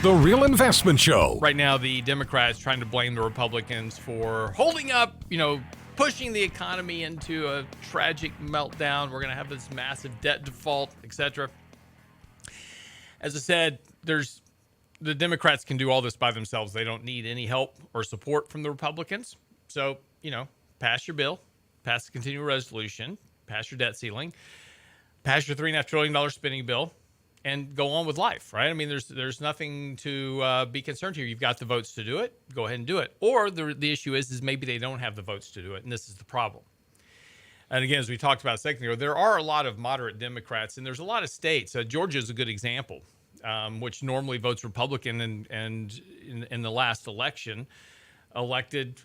The Real Investment Show. Right now, the Democrats trying to blame the Republicans for holding up, pushing the economy into a tragic meltdown. We're going to have this massive debt default, etc. As I said, the Democrats can do all this by themselves. They don't need any help or support from the Republicans. So, pass your bill, pass the continuing resolution, pass your debt ceiling, pass your $3.5 trillion spending bill, and go on with life, right? I mean, there's nothing to be concerned here. You've got the votes to do it. Go ahead and do it. Or the issue is maybe they don't have the votes to do it, and this is the problem. And again, as we talked about a second ago, there are a lot of moderate Democrats, and there's a lot of states. Georgia is a good example, which normally votes Republican, and in the last election, elected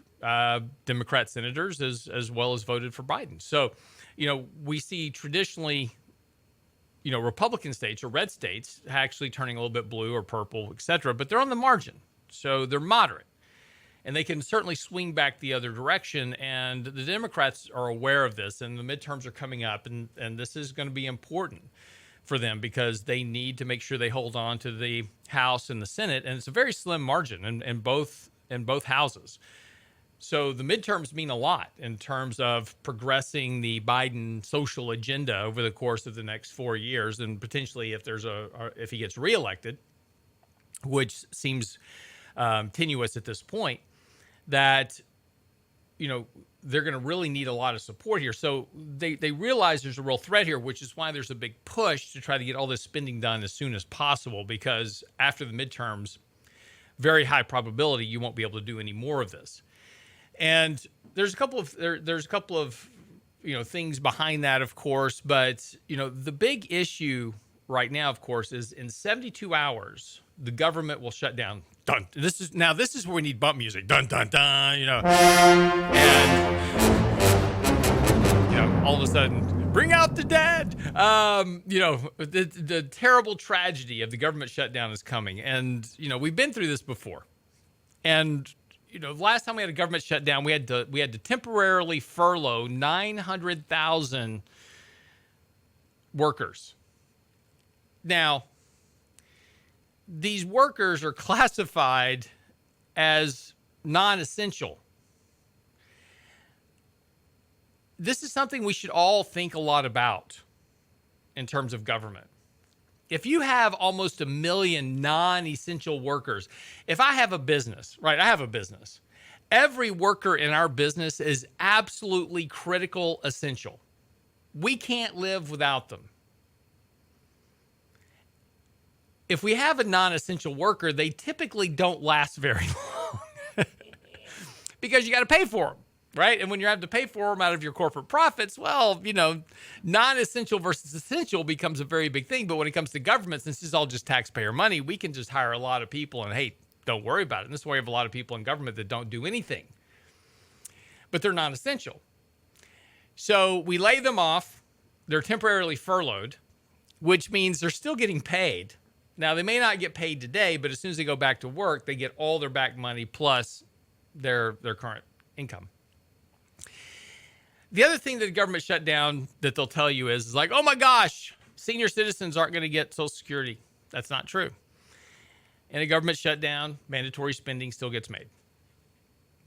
Democrat senators as well as voted for Biden. So, we see traditionally, Republican states or red states actually turning a little bit blue or purple, et cetera, but they're on the margin. So they're moderate. And they can certainly swing back the other direction. And the Democrats are aware of this, and the midterms are coming up. And this is going to be important for them because they need to make sure they hold on to the House and the Senate. And it's a very slim margin in both houses. So the midterms mean a lot in terms of progressing the Biden social agenda over the course of the next 4 years, and potentially if he gets reelected, which seems tenuous at this point, that they're going to really need a lot of support here. So they realize there's a real threat here, which is why there's a big push to try to get all this spending done as soon as possible, because after the midterms, very high probability you won't be able to do any more of this. And there's a couple of things behind that, of course, but the big issue right now, of course, is in 72 hours the government will shut down. Dun. This is where we need bump music. Dun dun dun. And all of a sudden, bring out the dead. The terrible tragedy of the government shutdown is coming, and we've been through this before, and. Last time we had a government shutdown, we had to temporarily furlough 900,000 workers. Now, these workers are classified as non-essential. This is something we should all think a lot about in terms of government. If you have almost 1 million non-essential workers, if I have a business, right, I have a business. Every worker in our business is absolutely critical, essential. We can't live without them. If we have a non-essential worker, they typically don't last very long because you got to pay for them. Right. And when you have to pay for them out of your corporate profits, well, non-essential versus essential becomes a very big thing. But when it comes to government, since this is all just taxpayer money, we can just hire a lot of people and, hey, don't worry about it. And this is why we have a lot of people in government that don't do anything. But they're non-essential. So we lay them off. They're temporarily furloughed, which means they're still getting paid. Now, they may not get paid today, but as soon as they go back to work, they get all their back money plus their current income. The other thing that the government shutdown that they'll tell you is like, oh my gosh, senior citizens aren't going to get Social Security. That's not true. In a government shutdown, mandatory spending still gets made.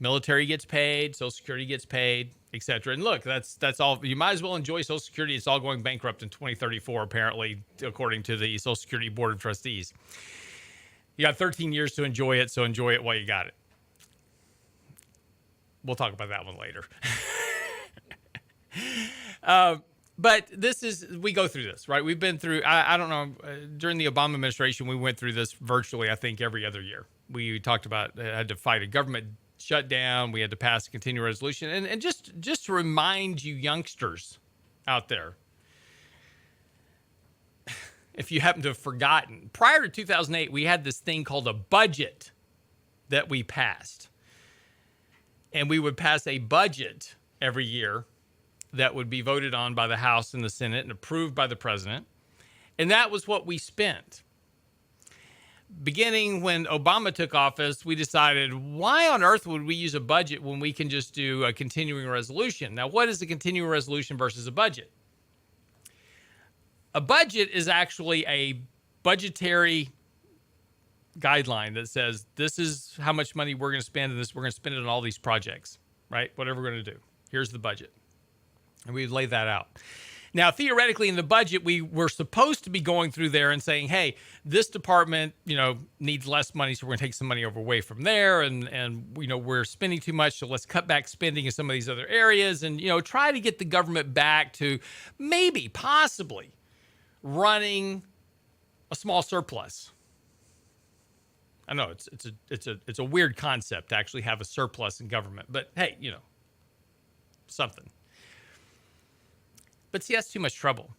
Military gets paid, Social Security gets paid, etc. And look, that's all. You might as well enjoy Social Security. It's all going bankrupt in 2034, apparently, according to the Social Security Board of Trustees. You got 13 years to enjoy it, so enjoy it while you got it. We'll talk about that one later. But we go through this, right? We've been through, I don't know, during the Obama administration, we went through this virtually, I think, every other year. We talked about had to fight a government shutdown. We had to pass a continuing resolution. And just to remind you youngsters out there, if you happen to have forgotten, prior to 2008, we had this thing called a budget that we passed. And we would pass a budget every year that would be voted on by the House and the Senate and approved by the president. And that was what we spent. Beginning when Obama took office, we decided, why on earth would we use a budget when we can just do a continuing resolution? Now, what is a continuing resolution versus a budget? A budget is actually a budgetary guideline that says this is how much money we're going to spend, and this we're going to spend it on all these projects, right? Whatever we're going to do. Here's the budget. And we lay that out. Now, theoretically, in the budget, we were supposed to be going through there and saying, hey, this department, needs less money, so we're going to take some money away from there. And we're spending too much, so let's cut back spending in some of these other areas and, try to get the government back to maybe, possibly running a small surplus. I know it's a weird concept to actually have a surplus in government, but hey, something. But see, that's too much trouble.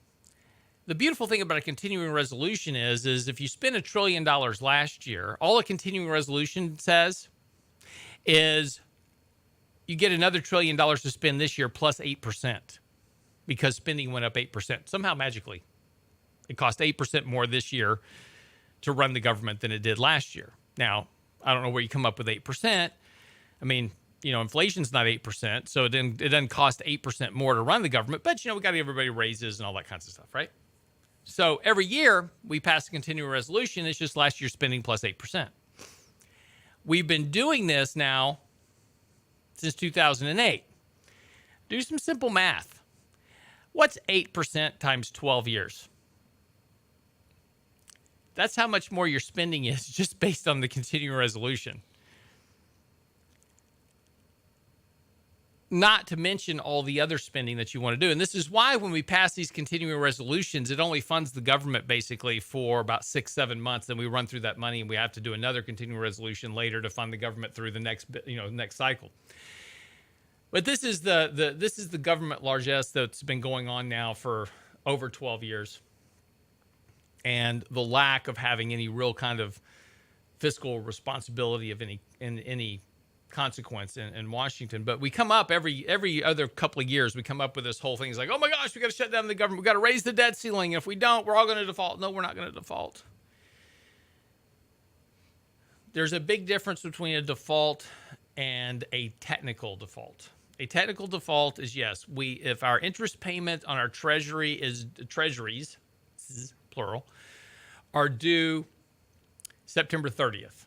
The beautiful thing about a continuing resolution is if you spend $1 trillion last year, all a continuing resolution says is you get another $1 trillion to spend this year plus 8% because spending went up 8%. Somehow magically, it cost 8% more this year to run the government than it did last year. Now, I don't know where you come up with 8%. I mean, inflation's not 8%, so it doesn't cost 8% more to run the government. But, we got to give everybody raises and all that kinds of stuff, right? So every year we pass a continuing resolution. It's just last year's spending plus 8%. We've been doing this now since 2008. Do some simple math. What's 8% times 12 years? That's how much more your spending is just based on the continuing resolution. Not to mention all the other spending that you want to do. And this is why when we pass these continuing resolutions, it only funds the government basically for about 6-7 months. Then we run through that money and we have to do another continuing resolution later to fund the government through the next cycle. But this is the government largesse that's been going on now for over 12 years. And the lack of having any real kind of fiscal responsibility of any consequence in Washington. But we come up every other couple of years, we come up with this whole thing. It's like, oh my gosh, we got to shut down the government. We got to raise the debt ceiling. If we don't, we're all going to default. No, we're not going to default. There's a big difference between a default and a technical default. A technical default is, yes, if our interest payment on our treasuries, plural, are due September 30th.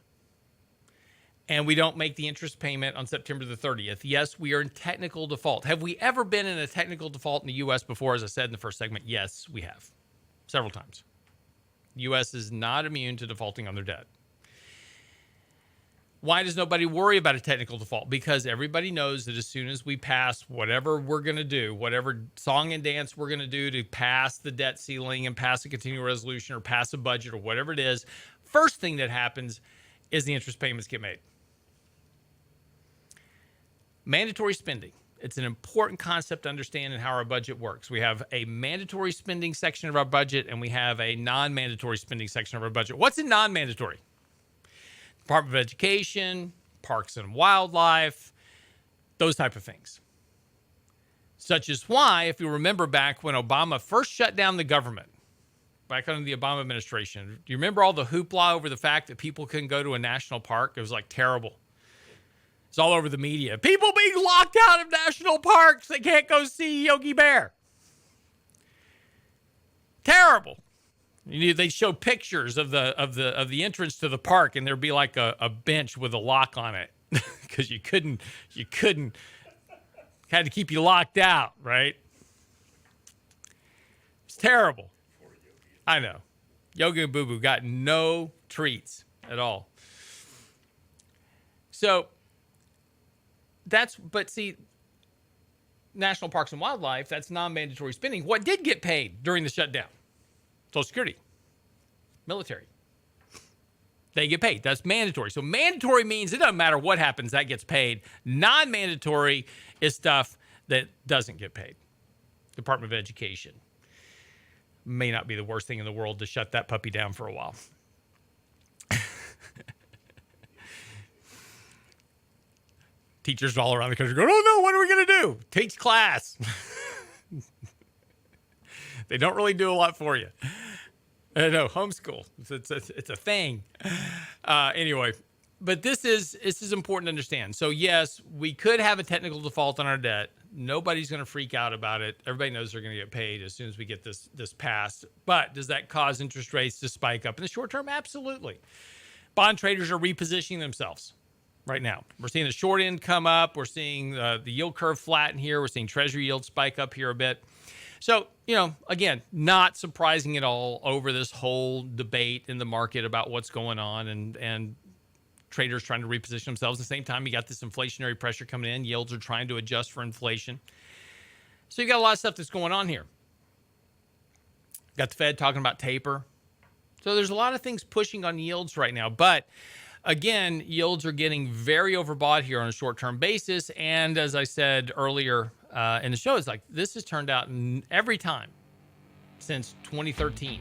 And we don't make the interest payment on September the 30th. Yes, we are in technical default. Have we ever been in a technical default in the U.S. before? As I said in the first segment, yes, we have. Several times. The U.S. is not immune to defaulting on their debt. Why does nobody worry about a technical default? Because everybody knows that as soon as we pass whatever we're going to do, whatever song and dance we're going to do to pass the debt ceiling and pass a continuing resolution or pass a budget or whatever it is, first thing that happens is the interest payments get made. Mandatory spending. It's an important concept to understand in how our budget works. We have a mandatory spending section of our budget and we have a non-mandatory spending section of our budget. What's in non-mandatory? Department of Education, Parks and Wildlife, those type of things. Such is why, if you remember back when Obama first shut down the government, back under the Obama administration, do you remember all the hoopla over the fact that people couldn't go to a national park? It was like terrible. It's all over the media. People being locked out of national parks. They can't go see Yogi Bear. Terrible. They show pictures of the entrance to the park, and there'd be like a bench with a lock on it because you couldn't had to keep you locked out, right? It's terrible. I know. Yogi and Boo Boo got no treats at all. So but see, National Parks and Wildlife, that's non-mandatory spending. What did get paid during the shutdown? Social Security, military. They get paid. That's mandatory. So mandatory means it doesn't matter what happens, that gets paid. Non-mandatory is stuff that doesn't get paid. Department of Education. May not be the worst thing in the world to shut that puppy down for a while. Teachers all around the country go, oh no, what are we going to do? Teach class. They don't really do a lot for you. No, homeschool. It's a thing. Anyway, but this is important to understand. So yes, we could have a technical default on our debt. Nobody's going to freak out about it. Everybody knows they're going to get paid as soon as we get this passed. But does that cause interest rates to spike up in the short term? Absolutely. bond traders are repositioning themselves right now. We're seeing the short end come up. We're seeing the yield curve flatten here. We're seeing treasury yields spike up here a bit. So, again, not surprising at all over this whole debate in the market about what's going on and traders trying to reposition themselves. At the same time, you got this inflationary pressure coming in. Yields are trying to adjust for inflation. So you got a lot of stuff that's going on here. Got the Fed talking about taper. So there's a lot of things pushing on yields right now. But again, yields are getting very overbought here on a short-term basis. And as I said earlier in the show, it's like this has turned out every time since 2013.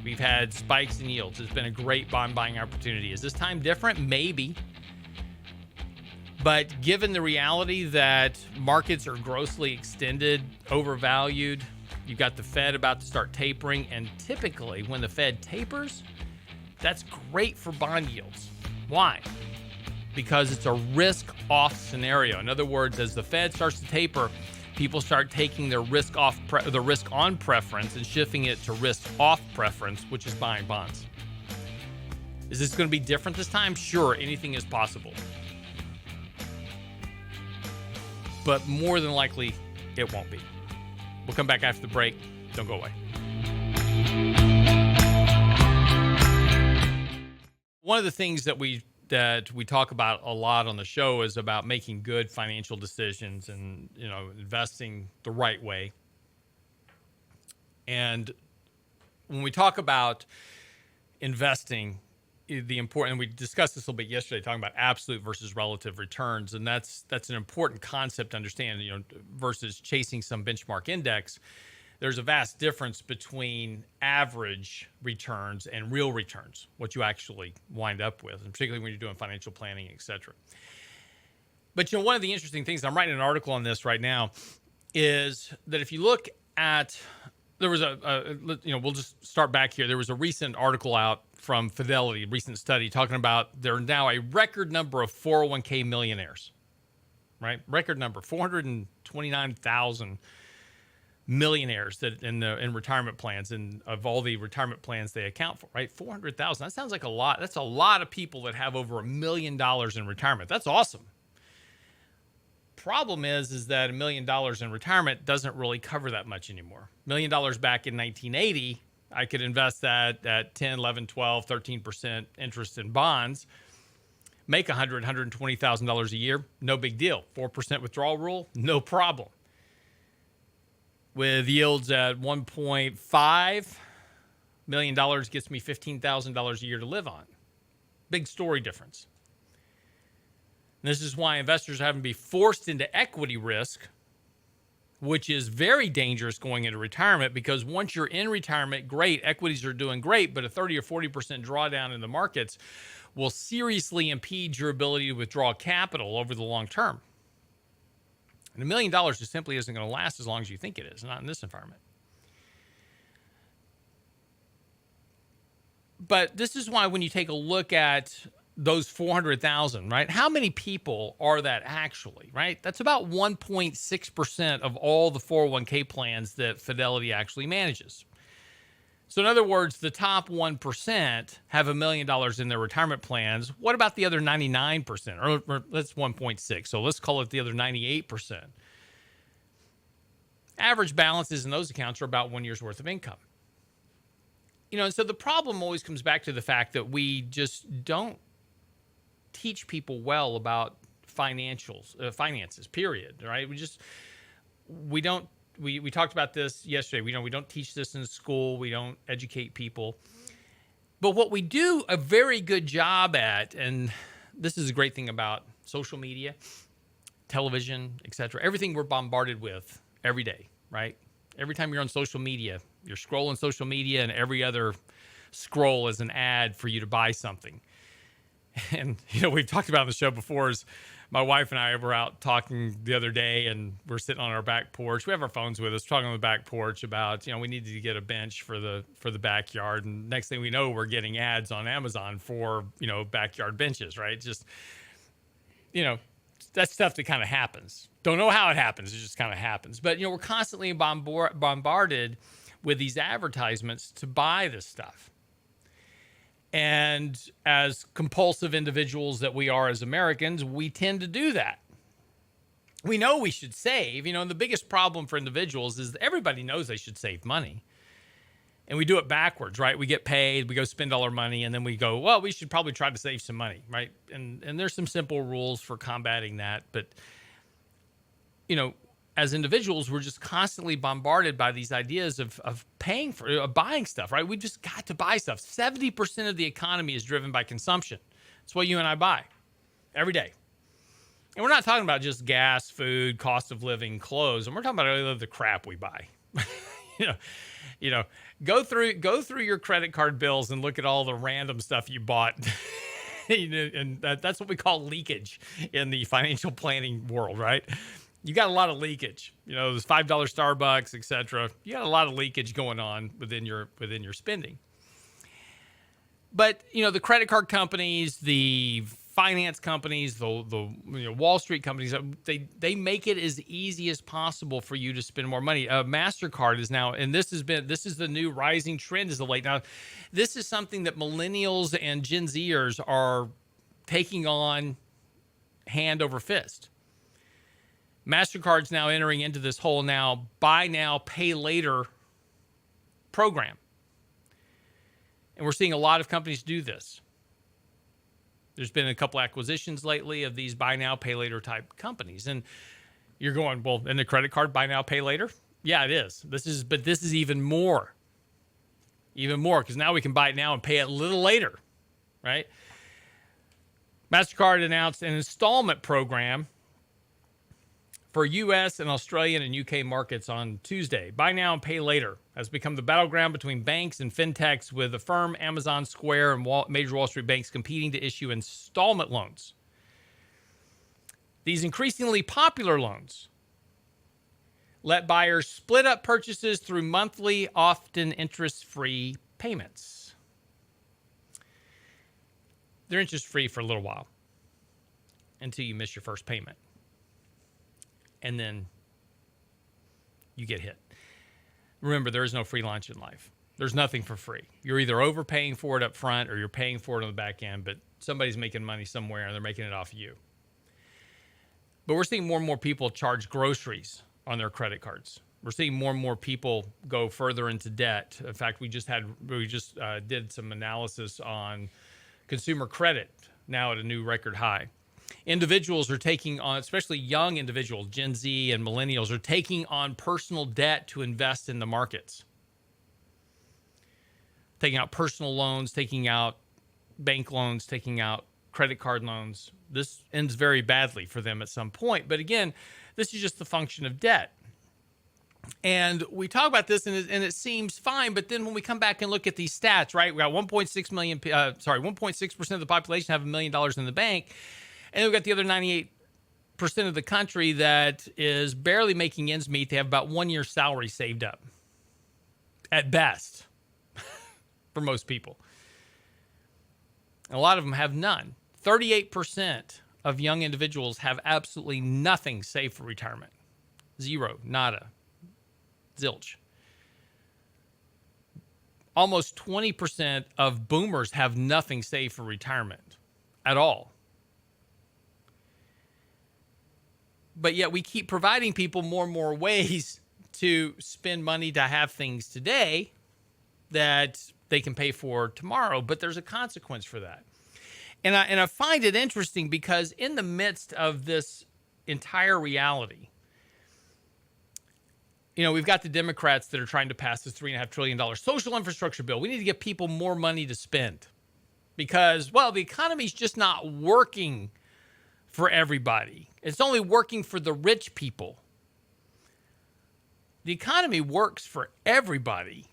We've had spikes in yields. It's been a great bond buying opportunity. Is this time different? Maybe. But given the reality that markets are grossly extended, overvalued, you've got the Fed about to start tapering. And typically when the Fed tapers, that's great for bond yields. Why? Because it's a risk-off scenario. In other words, as the Fed starts to taper, people start taking their the risk-on preference and shifting it to risk-off preference, which is buying bonds. Is this going to be different this time? Sure, anything is possible. But more than likely, it won't be. We'll come back after the break. Don't go away. One of the things that we talk about a lot on the show is about making good financial decisions and, investing the right way. And when we talk about investing, and we discussed this a little bit yesterday, talking about absolute versus relative returns, and that's an important concept to understand, versus chasing some benchmark index. There's a vast difference between average returns and real returns, what you actually wind up with, and particularly when you're doing financial planning, et cetera. But, one of the interesting things, I'm writing an article on this right now, is that if you look at, there was we'll just start back here. There was a recent article out from Fidelity, a recent study, talking about there are now a record number of 401k millionaires, right? Record number, 429,000 millionaires that in retirement plans, and of all the retirement plans they account for, right? 400,000. That sounds like a lot. That's a lot of people that have over $1 million in retirement. That's awesome. Problem is that $1 million in retirement doesn't really cover that much anymore. $1 million back in 1980, I could invest that at 10, 11, 12, 13% interest in bonds, make $100,000, $120,000 a year. No big deal. 4% withdrawal rule, no problem. With yields at $1.5 million gets me $15,000 a year to live on. Big story difference. And this is why investors are having to be forced into equity risk, which is very dangerous going into retirement, because once you're in retirement, great, equities are doing great, but a 30 or 40% drawdown in the markets will seriously impede your ability to withdraw capital over the long term. And $1 million just simply isn't going to last as long as you think it is, not in this environment. But this is why when you take a look at those 400,000, right? How many people are that actually, right? That's about 1.6% of all the 401k plans that Fidelity actually manages. So in other words, the top 1% have $1 million in their retirement plans. What about the other 99%? Or that's 1.6. So let's call it the other 98%. Average balances in those accounts are about 1 year's worth of income. And so the problem always comes back to the fact that we just don't teach people well about finances, period, right? We talked about this yesterday. We don't teach this in school. We don't educate people. But what we do a very good job at, and this is a great thing about social media, television, etc., everything we're bombarded with every day, right? Every time you're on social media, you're scrolling social media, and every other scroll is an ad for you to buy something. And, we've talked about on the show before, is my wife and I were out talking the other day, and we're sitting on our back porch. We have our phones with us, talking on the back porch about, we needed to get a bench for the backyard. And next thing we know, we're getting ads on Amazon for, backyard benches, right? Just, that's stuff that kind of happens. Don't know how it happens. It just kind of happens. But, we're constantly bombarded with these advertisements to buy this stuff. And as compulsive individuals that we are as Americans, we tend to do that. We know we should save, and the biggest problem for individuals is everybody knows they should save money. And we do it backwards, right? We get paid, we go spend all our money, and then we go, well, we should probably try to save some money, right? And there's some simple rules for combating that. But, as individuals, we're just constantly bombarded by these ideas of paying for, buying stuff, right? We just got to buy stuff. 70% of the economy is driven by consumption. It's what you and I buy every day. And we're not talking about just gas, food, cost of living, clothes, and we're talking about all the crap we buy. Go through your credit card bills and look at all the random stuff you bought. And that's what we call leakage in the financial planning world, right? You got a lot of leakage. Those $5 Starbucks, etc. You got a lot of leakage going on within your spending. But the credit card companies, the finance companies, the Wall Street companies, they make it as easy as possible for you to spend more money. MasterCard is now, and this is the new rising trend as of late. Now, this is something that millennials and Gen Zers are taking on hand over fist. MasterCard's now entering into this whole buy now, pay later program. And we're seeing a lot of companies do this. There's been a couple acquisitions lately of these buy now, pay later type companies. And you're going, well, in the credit card, buy now, pay later? Yeah, it is. This is even more. Even more, because now we can buy it now and pay it a little later, right? MasterCard announced an installment program for U.S. and Australian and U.K. markets on Tuesday. Buy now and pay later has become the battleground between banks and fintechs, with Affirm, Amazon, Square, and major Wall Street banks competing to issue installment loans. These increasingly popular loans let buyers split up purchases through monthly, often interest-free payments. They're interest-free for a little while until you miss your first payment. And then you get hit. Remember, there is no free lunch in life. There's nothing for free. You're either overpaying for it up front or you're paying for it on the back end, but somebody's making money somewhere and they're making it off you. But we're seeing more and more people charge groceries on their credit cards. We're seeing more and more people go further into debt. In fact, we just did some analysis on consumer credit, now at a new record high. Individuals are taking on, especially young individuals, Gen Z and millennials, are taking on personal debt to invest in the markets. Taking out personal loans, taking out bank loans, taking out credit card loans. This ends very badly for them at some point. But again, this is just the function of debt. And we talk about this and it seems fine, but then when we come back and look at these stats, right? We got 1.6% of the population have $1 million in the bank. And then we've got the other 98% of the country that is barely making ends meet. They have about 1 year's salary saved up, at best, for most people. A lot of them have none. 38% of young individuals have absolutely nothing saved for retirement. Zero, nada, zilch. Almost 20% of boomers have nothing saved for retirement at all. But yet we keep providing people more and more ways to spend money to have things today that they can pay for tomorrow. But there's a consequence for that. And I find it interesting because in the midst of this entire reality, we've got the Democrats that are trying to pass this $3.5 trillion social infrastructure bill. We need to give people more money to spend because, well, the economy's just not working for everybody. It's only working for the rich people. The economy works for everybody.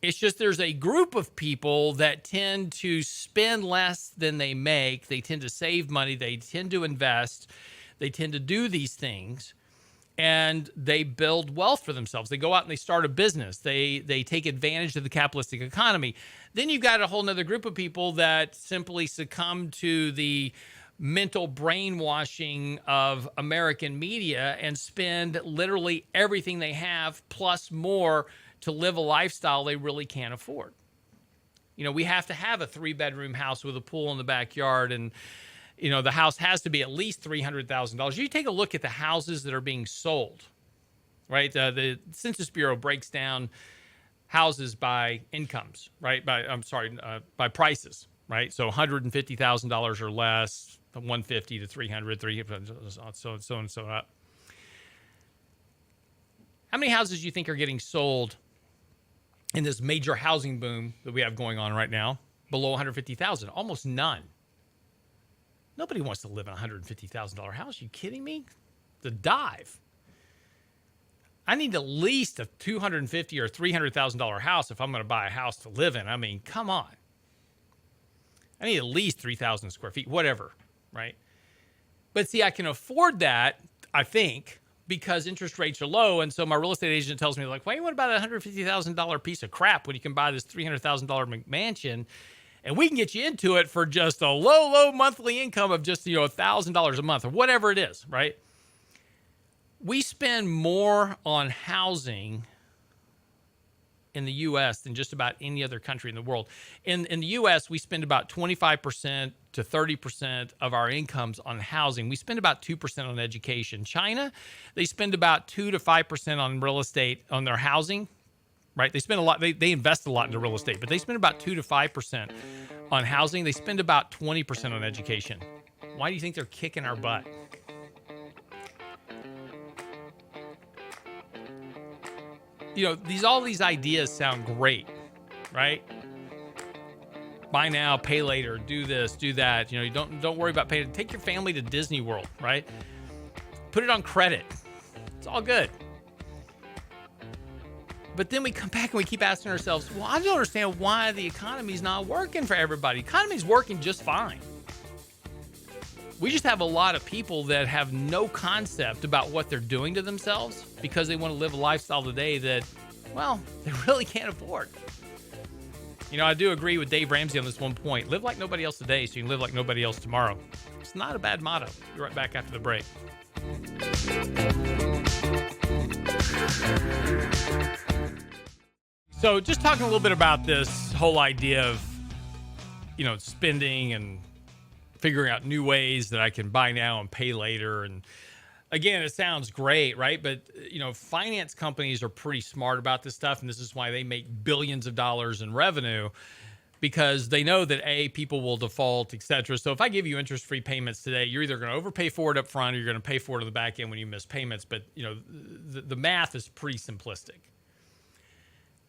It's just there's a group of people that tend to spend less than they make. They tend to save money. They tend to invest. They tend to do these things. And they build wealth for themselves. They go out and they start a business. They take advantage of the capitalistic economy. Then you've got a whole nother group of people that simply succumb to the mental brainwashing of American media and spend literally everything they have plus more to live a lifestyle they really can't afford. We have to have a 3-bedroom house with a pool in the backyard, and the house has to be at least $300,000. You take a look at the houses that are being sold, right? The Census Bureau breaks down houses by incomes, right? By prices, right? So $150,000 or less, 150 to 300, so and so up. How many houses do you think are getting sold in this major housing boom that we have going on right now below 150,000? Almost none. Nobody wants to live in a $150,000 house. You kidding me? The dive. I need at least a $250,000 or $300,000 house if I'm going to buy a house to live in. I mean, come on. I need at least 3,000 square feet, whatever, right? But see, I can afford that, I think, because interest rates are low. And so my real estate agent tells me, like, why you want to buy a $150,000 piece of crap when you can buy this $300,000 McMansion, and we can get you into it for just a low monthly income of just, $1,000 a month or whatever it is, right? We spend more on housing in the U.S. than just about any other country in the world. In the U.S., we spend about 25% to 30% of our incomes on housing. We spend about 2% on education. China, they spend about 2 to 5% on real estate, on their housing, right? They spend a lot. They invest a lot into real estate, but they spend about 2 to 5% on housing. They spend about 20% on education. Why do you think they're kicking our butt? All these ideas sound great, right? Buy now, pay later, do this, do that. You don't worry about paying. Take your family to Disney World, right? Put it on credit. It's all good. But then we come back and we keep asking ourselves, well, I don't understand why the economy's not working for everybody. The economy's working just fine. We just have a lot of people that have no concept about what they're doing to themselves because they want to live a lifestyle today that, well, they really can't afford. I do agree with Dave Ramsey on this one point. Live like nobody else today so you can live like nobody else tomorrow. It's not a bad motto. Be right back after the break. So just talking a little bit about this whole idea of, spending and figuring out new ways that I can buy now and pay later. And again, it sounds great, right? But, finance companies are pretty smart about this stuff. And this is why they make billions of dollars in revenue, because they know that people will default, et cetera. So if I give you interest-free payments today, you're either going to overpay for it up front or you're going to pay for it on the back end when you miss payments. But, the math is pretty simplistic.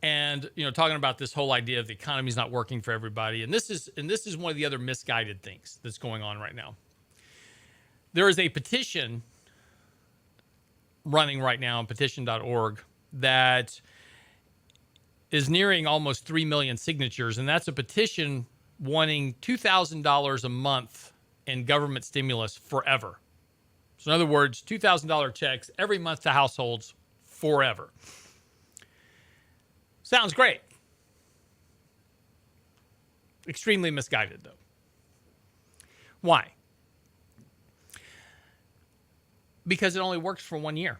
And, talking about this whole idea of the economy's not working for everybody. And this is one of the other misguided things that's going on right now. There is a petition running right now on petition.org that is nearing almost 3 million signatures. And that's a petition wanting $2,000 a month in government stimulus forever. So in other words, $2,000 checks every month to households forever. Sounds great. Extremely misguided, though. Why? Because it only works for 1 year.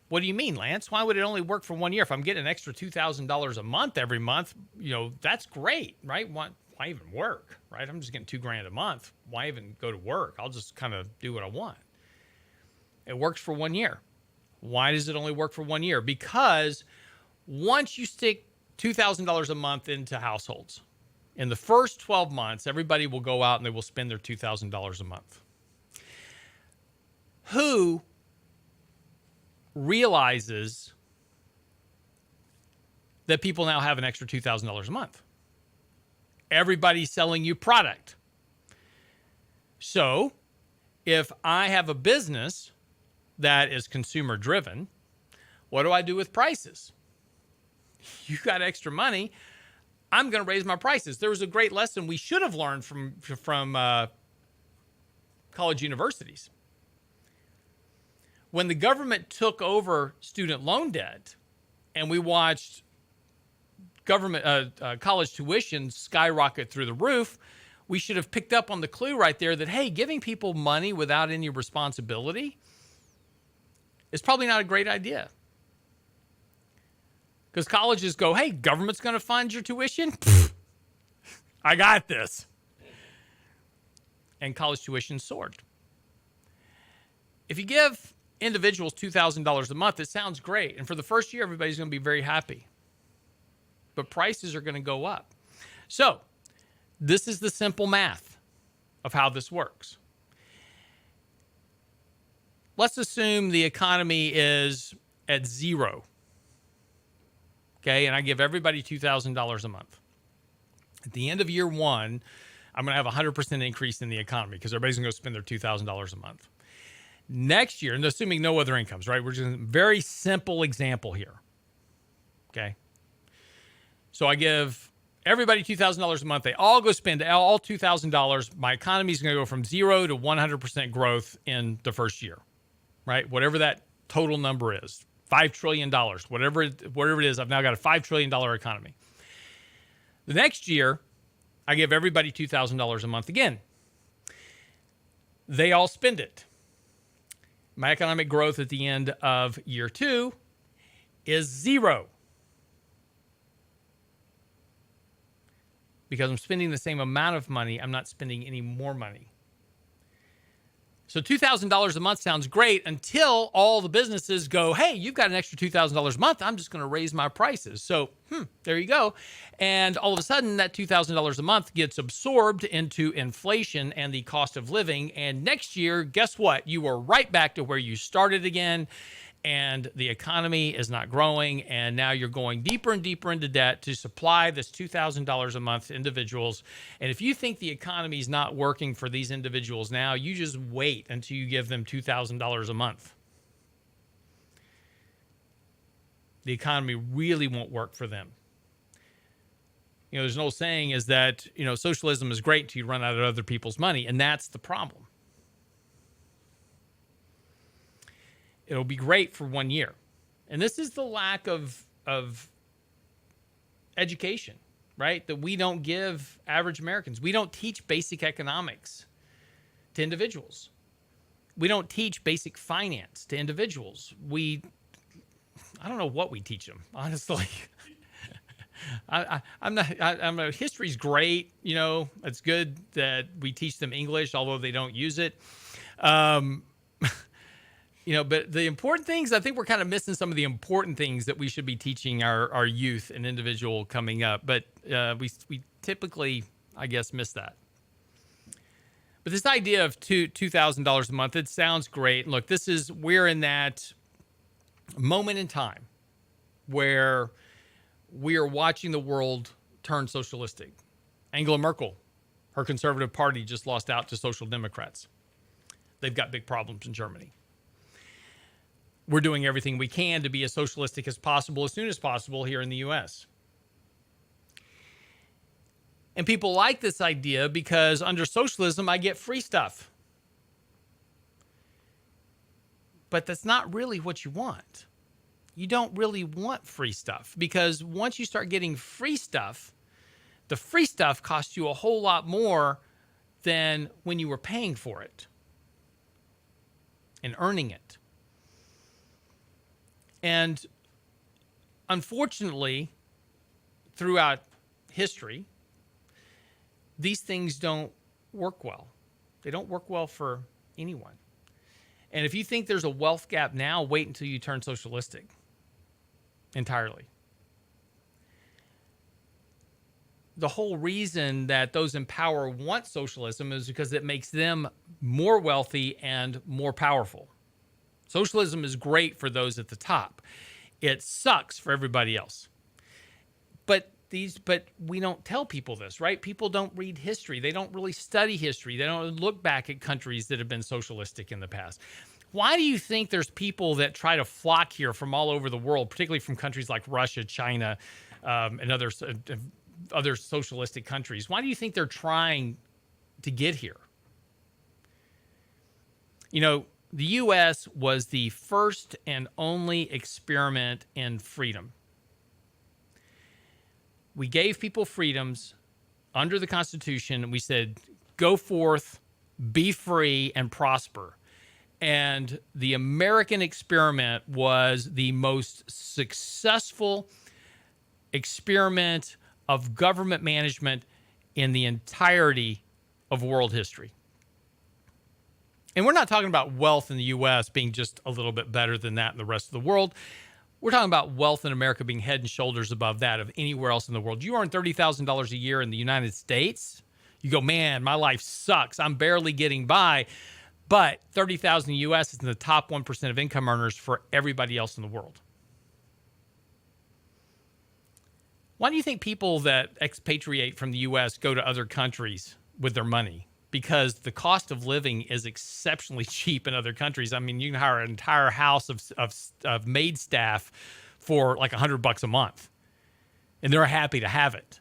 What do you mean, Lance? Why would it only work for 1 year? If I'm getting an extra $2,000 a month every month, that's great, right? Why even work, right? I'm just getting $2,000 a month. Why even go to work? I'll just kind of do what I want. It works for 1 year. Why does it only work for 1 year? Because once you stick $2,000 a month into households, in the first 12 months, everybody will go out and they will spend their $2,000 a month. Who realizes that people now have an extra $2,000 a month? Everybody's selling you product. So if I have a business that is consumer driven, what do I do with prices? You got extra money, I'm going to raise my prices. There was a great lesson we should have learned from college universities. When the government took over student loan debt and we watched government college tuition skyrocket through the roof, we should have picked up on the clue right there that, hey, giving people money without any responsibility is probably not a great idea. Because colleges go, hey, government's going to fund your tuition? Pfft, I got this. And college tuition soared. If you give individuals $2,000 a month, it sounds great. And for the first year, everybody's going to be very happy. But prices are going to go up. So this is the simple math of how this works. Let's assume the economy is at zero. Okay, and I give everybody $2,000 a month. At the end of year one, I'm going to have a 100% increase in the economy because everybody's going to go spend their $2,000 a month. Next year, and assuming no other incomes, right? We're just a very simple example here. Okay. So I give everybody $2,000 a month. They all go spend all $2,000. My economy is going to go from 0 to 100% growth in the first year, right? Whatever that total number is, $5 trillion, whatever it is, I've now got a $5 trillion economy. The next year, I give everybody $2,000 a month again. They all spend it. My economic growth at the end of year two is 0. Because I'm spending the same amount of money, I'm not spending any more money. So $2,000 a month sounds great until all the businesses go, hey, you've got an extra $2,000 a month. I'm just going to raise my prices. So there you go. And all of a sudden, that $2,000 a month gets absorbed into inflation and the cost of living. And next year, guess what? You are right back to where you started again. And the economy is not growing, and now you're going deeper and deeper into debt to supply this $2,000 a month to individuals. And if you think the economy is not working for these individuals now, you just wait until you give them $2,000 a month. The economy really won't work for them. You know, there's an old saying is that, you know, socialism is great until you run out of other people's money, and that's the problem. It'll be great for 1 year. And this is the lack of education, right? That we don't give average Americans. We don't teach basic economics to individuals. We don't teach basic finance to individuals. I don't know what we teach them, honestly. History's great. You know, it's good that we teach them English, although they don't use it. You know, but the important things, I think we're kind of missing some of the important things that we should be teaching our youth and individual coming up. But we typically, I guess, miss that. But this idea of $2,000 a month, it sounds great. Look, we're in that moment in time where we are watching the world turn socialistic. Angela Merkel, her conservative party just lost out to Social Democrats. They've got big problems in Germany. We're doing everything we can to be as socialistic as possible, as soon as possible here in the U.S. And people like this idea because under socialism, I get free stuff. But that's not really what you want. You don't really want free stuff because once you start getting free stuff, the free stuff costs you a whole lot more than when you were paying for it and earning it. And unfortunately, throughout history, these things don't work well. They don't work well for anyone. And if you think there's a wealth gap now, wait until you turn socialistic entirely. The whole reason that those in power want socialism is because it makes them more wealthy and more powerful. Socialism is great for those at the top. It sucks for everybody else. But we don't tell people this, right? People don't read history. They don't really study history. They don't look back at countries that have been socialistic in the past. Why do you think there's people that try to flock here from all over the world, particularly from countries like Russia, China, and other socialistic countries? Why do you think they're trying to get here? You know, the U.S. was the first and only experiment in freedom. We gave people freedoms under the Constitution, and we said, go forth, be free, and prosper. And the American experiment was the most successful experiment of government management in the entirety of world history. And we're not talking about wealth in the U.S. being just a little bit better than that in the rest of the world. We're talking about wealth in America being head and shoulders above that of anywhere else in the world. You earn $30,000 a year in the United States. You go, man, my life sucks. I'm barely getting by. But $30,000 in the U.S. is in the top 1% of income earners for everybody else in the world. Why do you think people that expatriate from the U.S. go to other countries with their money? Because the cost of living is exceptionally cheap in other countries. I mean, you can hire an entire house of maid staff for like $100 a month, and they're happy to have it.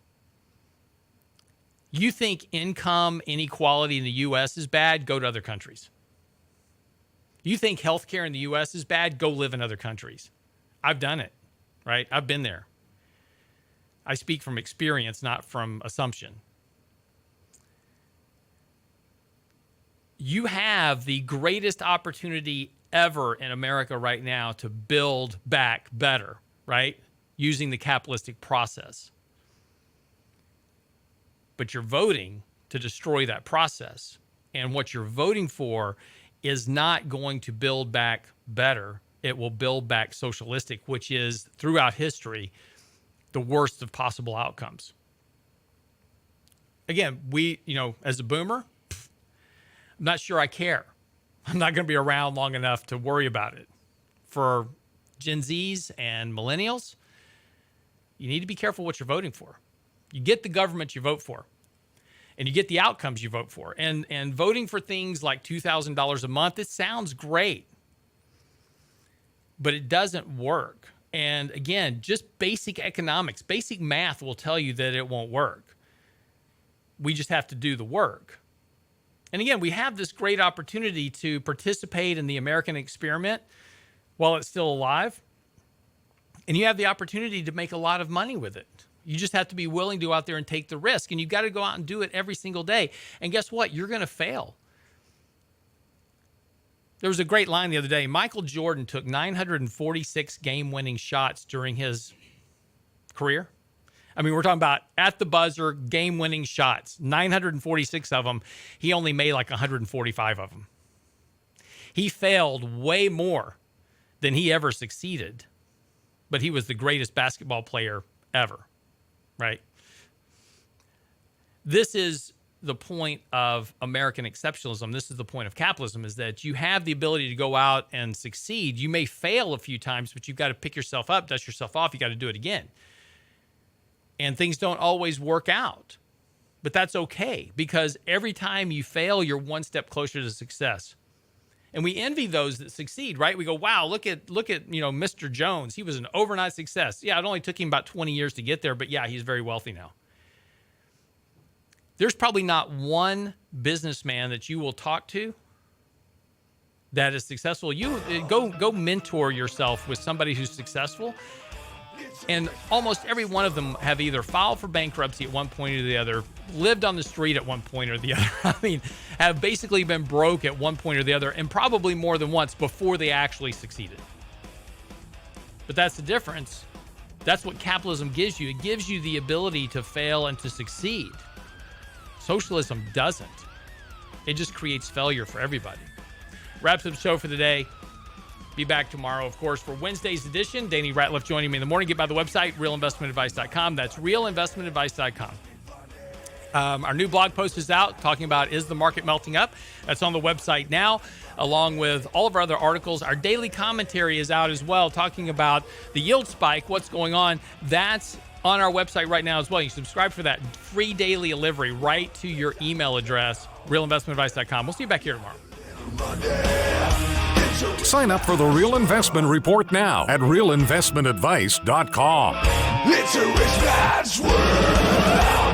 You think income inequality in the U.S. is bad? Go to other countries. You think healthcare in the U.S. is bad? Go live in other countries. I've done it, right? I've been there. I speak from experience, not from assumption. You have the greatest opportunity ever in America right now to build back better, right? Using the capitalistic process. But you're voting to destroy that process. And what you're voting for is not going to build back better. It will build back socialistic, which is, throughout history, the worst of possible outcomes. Again, as a boomer, I'm not sure I care. I'm not going to be around long enough to worry about it. For Gen Zs and millennials, you need to be careful what you're voting for. You get the government you vote for, and you get the outcomes you vote for. And voting for things like $2,000 a month, it sounds great, but it doesn't work. And again, just basic economics, basic math will tell you that it won't work. We just have to do the work. And again, we have this great opportunity to participate in the American experiment while it's still alive. And you have the opportunity to make a lot of money with it. You just have to be willing to go out there and take the risk. And you've got to go out and do it every single day. And guess what? You're going to fail. There was a great line the other day. Michael Jordan took 946 game-winning shots during his career. I mean, we're talking about at the buzzer, game-winning shots, 946 of them. He only made like 145 of them. He failed way more than he ever succeeded, but he was the greatest basketball player ever, right? This is the point of American exceptionalism. This is the point of capitalism, is that you have the ability to go out and succeed. You may fail a few times, but you've got to pick yourself up, dust yourself off. You got to do it again. And things don't always work out, but that's okay, because every time you fail, you're one step closer to success. And we envy those that succeed, right? We go, wow, look at Mr. Jones. He was an overnight success. Yeah, it only took him about 20 years to get there, but yeah, he's very wealthy now. There's probably not one businessman that you will talk to that is successful. You go mentor yourself with somebody who's successful. And almost every one of them have either filed for bankruptcy at one point or the other, lived on the street at one point or the other. I mean, have basically been broke at one point or the other, and probably more than once before they actually succeeded. But that's the difference. That's what capitalism gives you. It gives you the ability to fail and to succeed. Socialism doesn't. It just creates failure for everybody. Wraps up the show for the day. Be back tomorrow, of course, for Wednesday's edition. Danny Ratliff joining me in the morning. Get by the website, realinvestmentadvice.com. That's realinvestmentadvice.com. Our new blog post is out talking about, is the market melting up? That's on the website now, along with all of our other articles. Our daily commentary is out as well, talking about the yield spike, what's going on. That's on our website right now as well. You can subscribe for that free daily delivery right to your email address, realinvestmentadvice.com. We'll see you back here tomorrow. Sign up for the Real Investment Report now at realinvestmentadvice.com. It's a rich man's world.